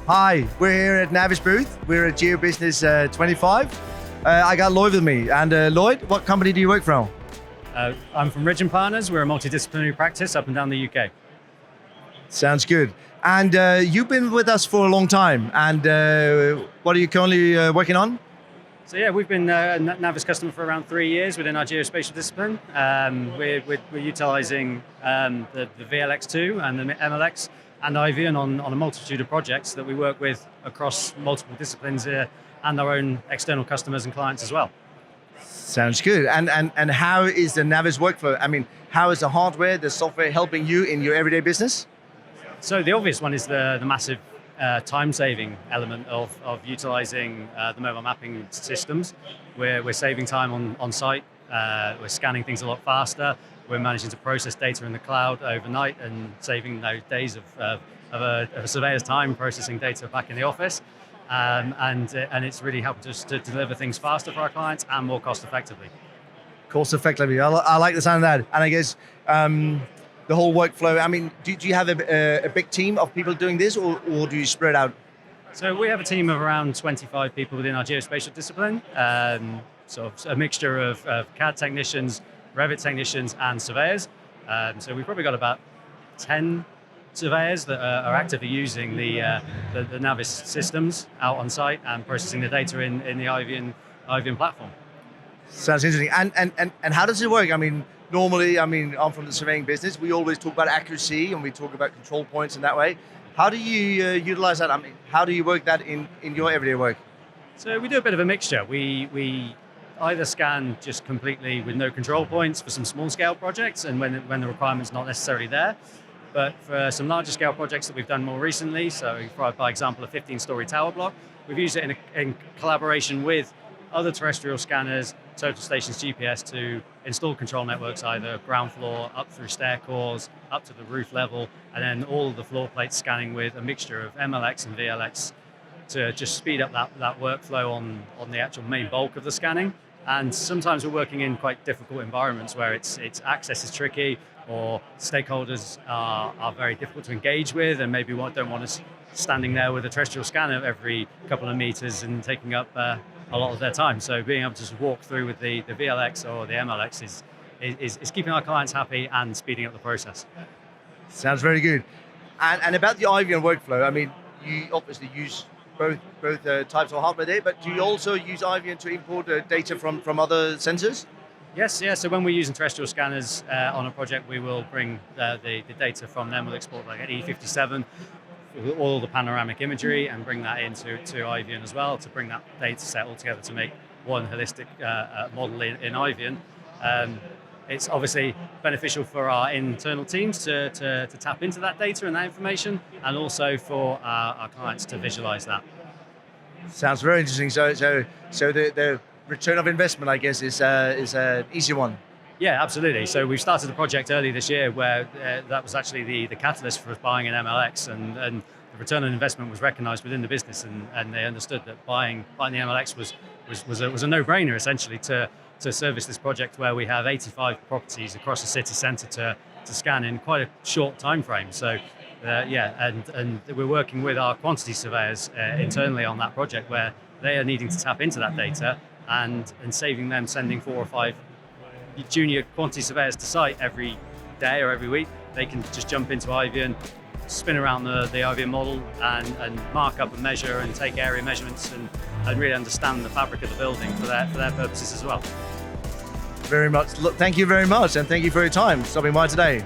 Hi, we're here at NavVis booth. We're at GEO Business 25. I got Lloyd with me. And Lloyd, what company do you work from? I'm from Ridge and Partners. We're a multidisciplinary practice up and down the UK. Sounds good. And you've been with us for a long time. And what are you currently working on? So yeah, we've been a NavVis customer for around 3 years within our geospatial discipline. We're utilising the VLX2 and the MLX and IVION on a multitude of projects that we work with across multiple disciplines and our own external customers and clients as well. Sounds good. And how is the NavVis workflow? I mean, how is the hardware, the software helping you in your everyday business? So the obvious one is the massive time-saving element of utilising the mobile mapping systems. We're saving time on site. We're scanning things a lot faster. We're managing to process data in the cloud overnight and saving those days of a surveyor's time processing data back in the office. And it's really helped us to deliver things faster for our clients and more cost effectively. Cost effectively. I like the sound of that. And I guess the whole workflow, I mean, do you have a big team of people doing this or do you spread out? So we have a team of around 25 people within our geospatial discipline. Sort of a mixture of CAD technicians, Revit technicians and surveyors. So we've probably got about 10 surveyors that are actively using the NavVis systems out on site and processing the data in the IVION platform. Sounds interesting. And how does it work? I mean, normally, I'm from the surveying business. We always talk about accuracy and we talk about control points in that way. How do you utilize that? I mean, how do you work that in your everyday work? So we do a bit of a mixture. We either scan just completely with no control points for some small scale projects and when the requirement's not necessarily there. But for some larger scale projects that we've done more recently, so by example, a 15-story tower block, we've used it in collaboration with other terrestrial scanners, total stations GPS to install control networks either ground floor, up through stair cores, up to the roof level, and then all of the floor plates scanning with a mixture of MLX and VLX to just speed up that workflow on the actual main bulk of the scanning. And sometimes we're working in quite difficult environments where it's access is tricky or stakeholders are very difficult to engage with and maybe don't want us standing there with a terrestrial scanner every couple of meters and taking up a lot of their time. So being able to just walk through with the VLX or the MLX is keeping our clients happy and speeding up the process. Sounds very good. And about the IVION workflow, I mean, you obviously use both types of hardware there, but do you also use IVION to import data from other sensors? Yes, yeah. So when we're using terrestrial scanners on a project, we will bring the data from them. We'll export like an E57 with all the panoramic imagery and bring that into IVION as well to bring that data set all together to make one holistic model in IVION. It's obviously beneficial for our internal teams to tap into that data and that information, and also for our clients to visualize that. Sounds very interesting. So the return of investment, I guess, is an easy one. Yeah, absolutely. So we've started a project early this year where that was actually the catalyst for us buying an MLX, and the return on investment was recognised within the business, and they understood that buying the MLX was a no-brainer essentially to service this project where we have 85 properties across the city centre to scan in quite a short time frame. So and we're working with our quantity surveyors internally on that project where they are needing to tap into that data and saving them sending 4 or 5 junior quantity surveyors to site every day or every week. They can just jump into IVION, spin around the IVION model and mark up and measure and take area measurements and really understand the fabric of the building for their purposes as well. Very much. Look, thank you very much, and thank you for your time stopping by today.